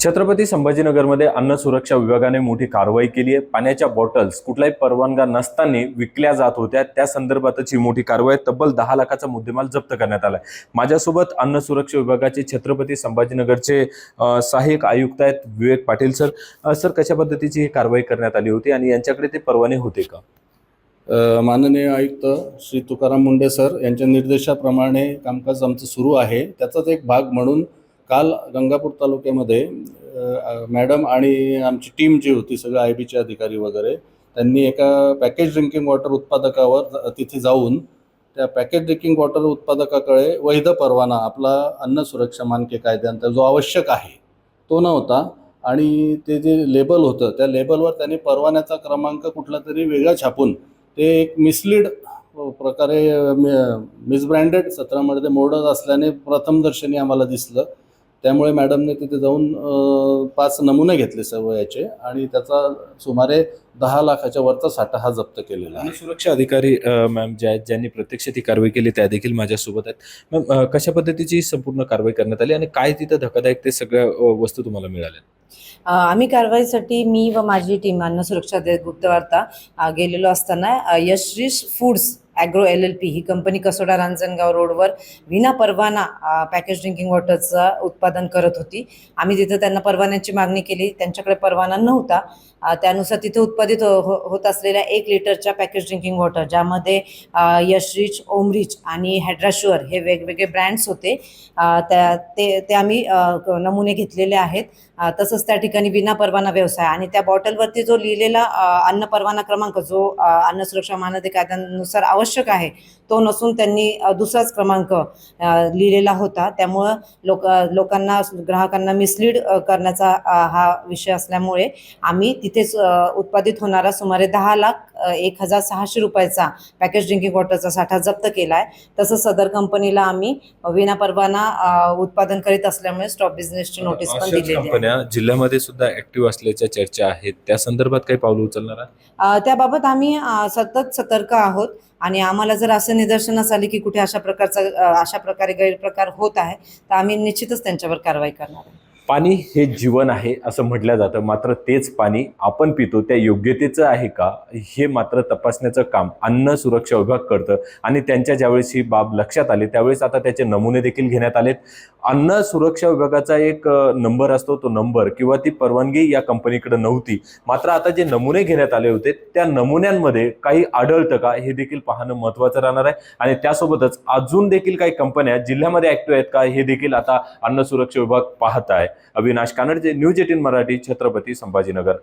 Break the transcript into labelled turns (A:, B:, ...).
A: छत्रपती संभाजीनगरमध्ये अन्न सुरक्षा विभागाने मोठी कारवाई केली आहे। पाण्याच्या बॉटल्स कुठलाही परवानगा नसताना विकल्या जात होत्या, त्या संदर्भातची मोठी कारवाई। तब्बल 10 लाखाचा मुद्देमाल जप्त करण्यात आलाय। माझ्यासोबत अन्न सुरक्षा विभागाचे छत्रपती संभाजीनगरचे सहाय्यक आयुक्त आहेत विवेक पाटील सर। सर, कशा पद्धतीची ही कारवाई करण्यात आली होती आणि यांच्याकडे ते परवाने होते का?
B: माननीय आयुक्त श्री तुकाराम मुंडे सर यांच्या निर्देशाप्रमाणे कामकाज आमचं सुरू आहे। त्याचाच एक भाग म्हणून काल गंगापूर तालुक्यामध्ये मॅडम आणि आमची टीम जी होती, सगळे IBचे अधिकारी वगैरे, त्यांनी एका पॅकेज ड्रिंकिंग वॉटर उत्पादकावर तिथे जाऊन त्या पॅकेज ड्रिंकिंग वॉटर उत्पादकाकडे वैध परवाना, आपला अन्न सुरक्षा मानके कायद्याचा जो आवश्यक आहे तो नव्हता आणि ते जे लेबल होतं त्या लेबलवर त्यांनी परवान्याचा क्रमांक कुठला तरी वेगळा छापून ते एक मिसलीड प्रकारे मिसब्रँडेड सत्रामध्ये मोडत असल्याने प्रथमदर्शनी आम्हाला दिसलं। त्यामुळे मॅडमने तिथे जाऊन 5 नमुने घेतले सर्व याचे आणि त्याचा सुमारे 10 लाखाच्या वरचा साठा हा जप्त केलेला आहे।
A: सुरक्षा अधिकारी मॅम ज्यांनी प्रत्यक्ष ती कारवाई केली त्या देखील माझ्यासोबत आहेत। मॅम, कशा पद्धतीची संपूर्ण कारवाई करण्यात आली आणि काय तिथं धक्कादायक ते सगळ्या वस्तू तुम्हाला मिळाल्या?
C: आम्ही कारवाईसाठी मी व माझी टीम अन्न सुरक्षा गुप्तवार्ता गेलेलो असताना यशरीश फूड्स ॲग्रो LLP ही कंपनी कसोडा रांजणगाव रोडवर विना परवाना पॅकेज ड्रिंकिंग वॉटरचं उत्पादन करत होती। आम्ही तिथं त्यांना परवान्याची मागणी केली, त्यांच्याकडे परवाना नव्हता। त्यानुसार तिथे उत्पादित होत असलेल्या 1 लिटरच्या पॅकेज ड्रिंकिंग वॉटर, ज्यामध्ये यशरिच, ओमरिच आणि हायड्राश्युअर हे वेगवेगळे ब्रँड्स होते, ते आम्ही नमुने घेतलेले आहेत। तसंच त्या ठिकाणी विना परवाना व्यवसाय आणि त्या बॉटलवरती जो लिहिलेला अन्न परवाना क्रमांक, जो अन्न सुरक्षा मानके कायद्यानुसार आवश्यक आहे, तो नसून त्यांनी दुसराच क्रमांक लिहिलेला होता। त्यामुळं लोकांना, ग्राहकांना मिसलीड करण्याचा हा विषय असल्यामुळे आम्ही तिथेच उत्पादित होणारा सुमारे 10,01,600 रुपयाचा पॅकेज ड्रिंकिंग वॉटरचा साठा जप्त केला आहे। तसंच सदर कंपनीला आम्ही विना परवाना उत्पादन करीत असल्यामुळे स्टॉप बिझनेसची नोटीस पण दिलेली आहे।
A: कंपन्या जिल्ह्यामध्ये सुद्धा ऍक्टिव्ह असल्याच्या चर्चा आहेत, त्या संदर्भात काही पावलं उचलणार आहे?
C: त्याबाबत आम्ही सतत सतर्क आहोत आणि आम्हाला जर असं निदर्शनास आले की कुठे अशा प्रकारे गैरप्रकार होत आहे, तर आम्ही निश्चितच त्यांच्यावर कारवाई करणार आहे।
A: पाणी हे जीवन आहे असं म्हटलं जातं, मात्र तेच पाणी आपण पितो त्या योग्यतेचं आहे का, हे मात्र तपासण्याचं काम अन्न सुरक्षा विभाग करतं। आणि त्यांच्या ज्यावेळेस ही बाब लक्षात आली त्यावेळेस आता त्याचे नमुने देखील घेण्यात आलेत। अन्न सुरक्षा विभागाचा एक नंबर असतो, तो नंबर किंवा ती परवानगी या कंपनीकडे नव्हती, मात्र आता जे नमुने घेण्यात आले होते त्या नमुन्यांमध्ये काही आढळतं का हे देखील पाहणं महत्त्वाचं राहणार आहे। आणि त्यासोबतच अजून देखील काही कंपन्या जिल्ह्यामध्ये ऍक्टिव्ह आहेत का हे देखील आता अन्न सुरक्षा विभाग पाहत आहे। अविनाश कानडे, न्यूज 18 मराठी, छत्रपती संभाजीनगर।